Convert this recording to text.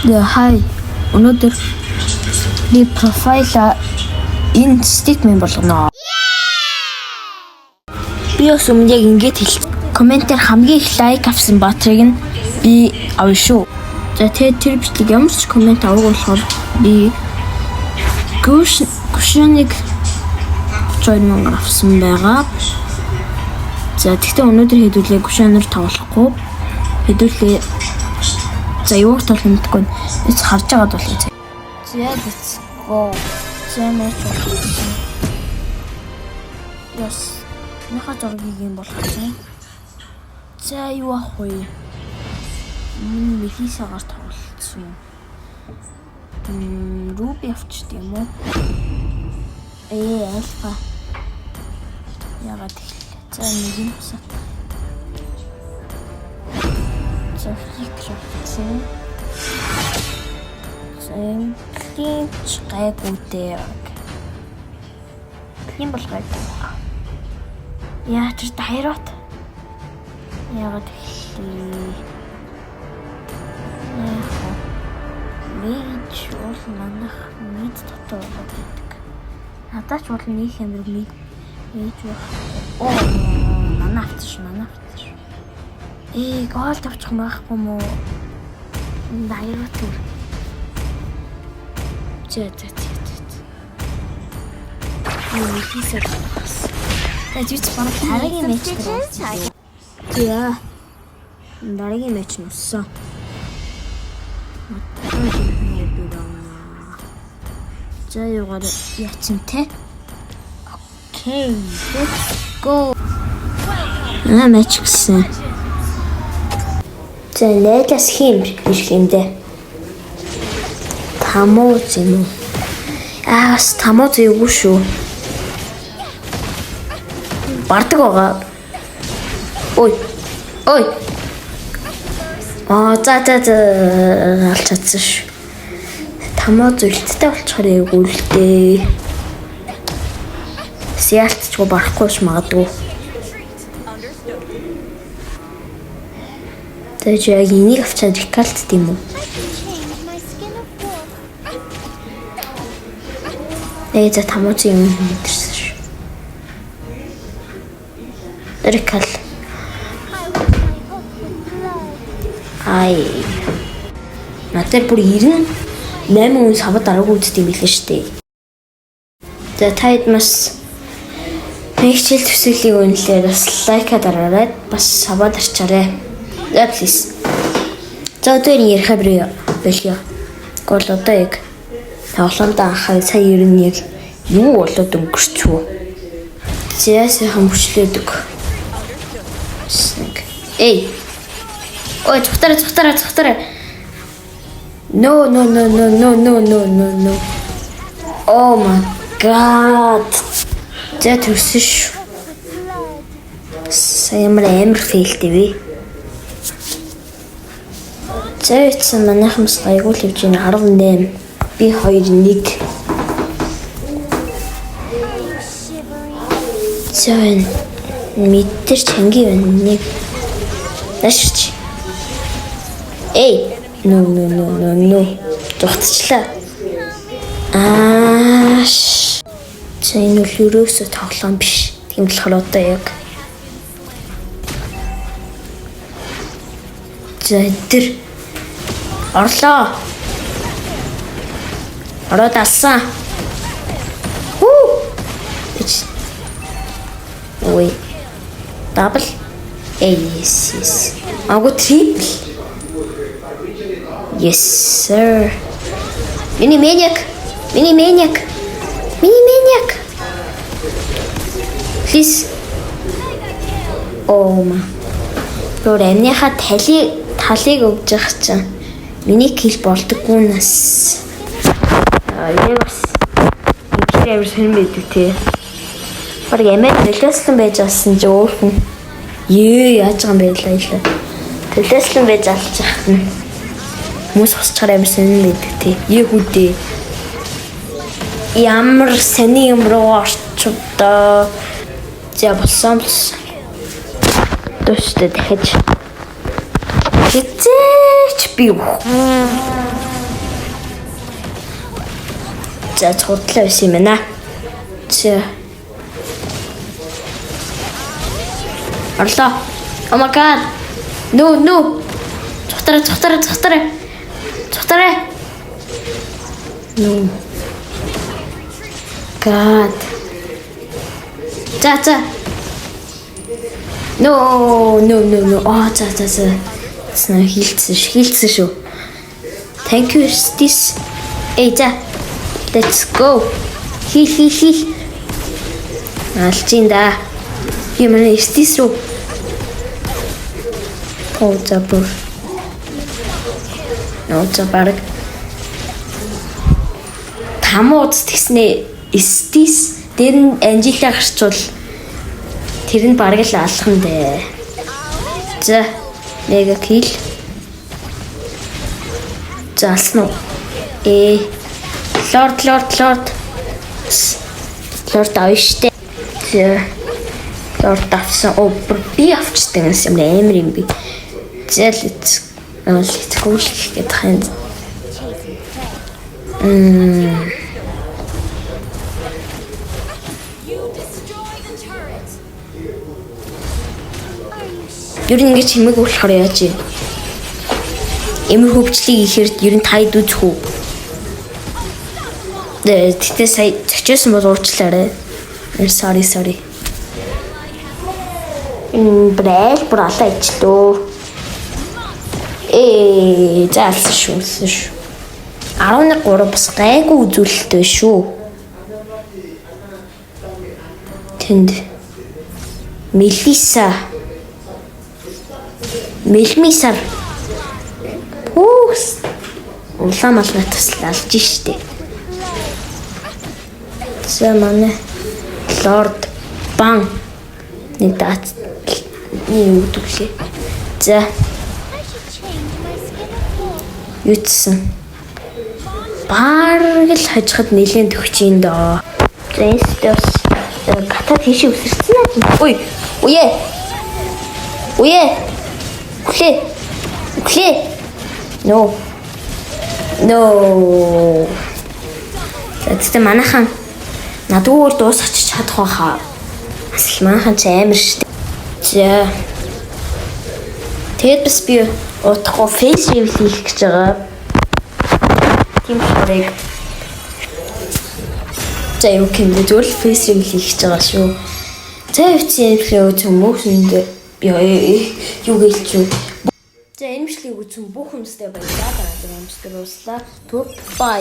Hi. Өнөөдөр би профайла энэ стикмен болгоно. Би бас өмнө яг ингэж хэл. Комментээр хамгийн их лайк авсан баатрыг нь би авна шүү. За тэгээд тэр бичлэг ямар ч коммент авах болохоор би гүшнийг 20000 авсан байгаа. За тэгтээ өнөөдөр хэдүүлээ гүшэнээр тоглохгүй. Хэдүүлээ за юу талах мэдгүй. Эц харж байгаад бол за let's go. Зэмэж болсон. Яс. Нахаа зургийг юм болгосон. За юу ах вэ? Миний мехисагаар тоглолцсон. Руби авчт юм уу? Альфа. Яагаад тэгэхээр за нэг юм босоо. За фикшн. Зэн клинч гайгуудээ. Клин бол гайгүй. Яа ч дайрот. Яагаад тэгэхээр мэж бол манах мэд дотор байдаг. Надаач бол нэг хэмрэг мэж байх. Оо манаа авчих. Гол тавчих байхгүй мó. Дайрот. За. Юу хийсэй. Тэжиж бараг дараагийн мэч дээр. За. Дараагийн мэч нуссан. За юугаар яцсан те? Окей, let's go. Мэч гисэн. За найдас хим ирэх юм дээ. Тамууз юм уу? Бас тамууз юу шүү. Бардаг байгаа. Ой. За алчаадсан шүү. Тамууз үлдтэй болчихоор эйгүү л дээ. Сиалтчгүй барахгүй ш магадгүй. Тэгэж яг энийг авчаад рекалт тийм үү? За тамууз юм мэдэрсэн шүү. Рекал. Надад бүр 98 хүн савд дараагүй үзт юм билээ штэ. За таад бас хичээл төсөөлийг үнэлээд бас лайка дараарай. Бас савд арчаарай. За please. За одоо ярих болё. Гол одоо яг тоглоомдоо анхаа сая ер нь яг юу болоод өнгөрчихв. Зяасан хамчлээдэг. Ой, цухтараа. No. Oh my god. За төрсөн шүү. Саямар амар фейлтэвэ. За ицсэн манайхамс гайгүй л хөвж байна 18. Би 2-1. За мэдэр чанги байна нэг. Дашч. No. Зогтчлаа. За энэ үл өрөөсө тоглоом биш. Тийм болохоор одоо яг. За тэр орлоо. Ороод алсан. Ой. Double. Yes. Агуу triple. Yes sir. Mini maniac. Please. Oh my. Гөр амныхаа талыг өгж явах чинь миний кил болдоггүй нас. Яг бас ихрээр хэн мэддэг те. Бараг эмээ төлөөслөн байж болсон ч өөрхөн. Яаж байгаа юм бэ лээ. Төлөөслөн байж алчих нь. Хүмүүс хосчаар амьсан мэддэг те. Хүүдээ. Ямар сони юм руу орчвдоо. За болсон. Төвштэй дахиж. Хизээч би. За цуглаа байсан юм байна. За. Орлоо. Oh my god. No. Цухтараа. No. God. За. No. За. Цна хилцсэн шүү. Thank you this. Эй за. Let's go. Хил. Алчинда. Юмна истис руу. За бүр. За баг. Тамууц тэгснэ истис дээр нь анжилаа гарчвал тэр нь бараг л алах нь дээ. За мега кил. За алсан уу? Лорд авъя штэ. За лорд авсан. Би авчдаг юм амар юм би. За let's go гэдэг юм. Юу нэг чимэг болохоор яаж юм? Эмэр хөвчлийг ихээр ер нь тайд үзэх үү? Тэгтээ сая зочиосон бол уучлаарай. Sorry. Брэйл бүр алаа ичлөө. Заалсан шүү. 11-3 бас гайгүй үзүүлэлттэй шүү. Тэнд Мелмисар. Улаан малнаа таслалж штэ. За манай лорд бан нэг дат юу гэдвүлээ. За юутсан бараг л хажихад нэлээд төгч юм доо. За энэс ката тийш өсөрсөн аа. Үе. Үхлээ. No. Тэгтээ манайхан надуур дуусгач чадах байхаа. Асал манайхан ч амар штэ. За. Тэгэд бас би утгагүй фейс ревил хийх гэж байгаа. Тийм хэрэг. За юу гэмдэ зөвл фейс ревил хийх гэж байгаа шүү. За хэвчээ хүмүүст юу гэлж юу. За энэ бичлэгийг үзсэн бүх хүмүүстээ баярлалаа. Дараагийн бичлэгээр уулзлаа. Bye.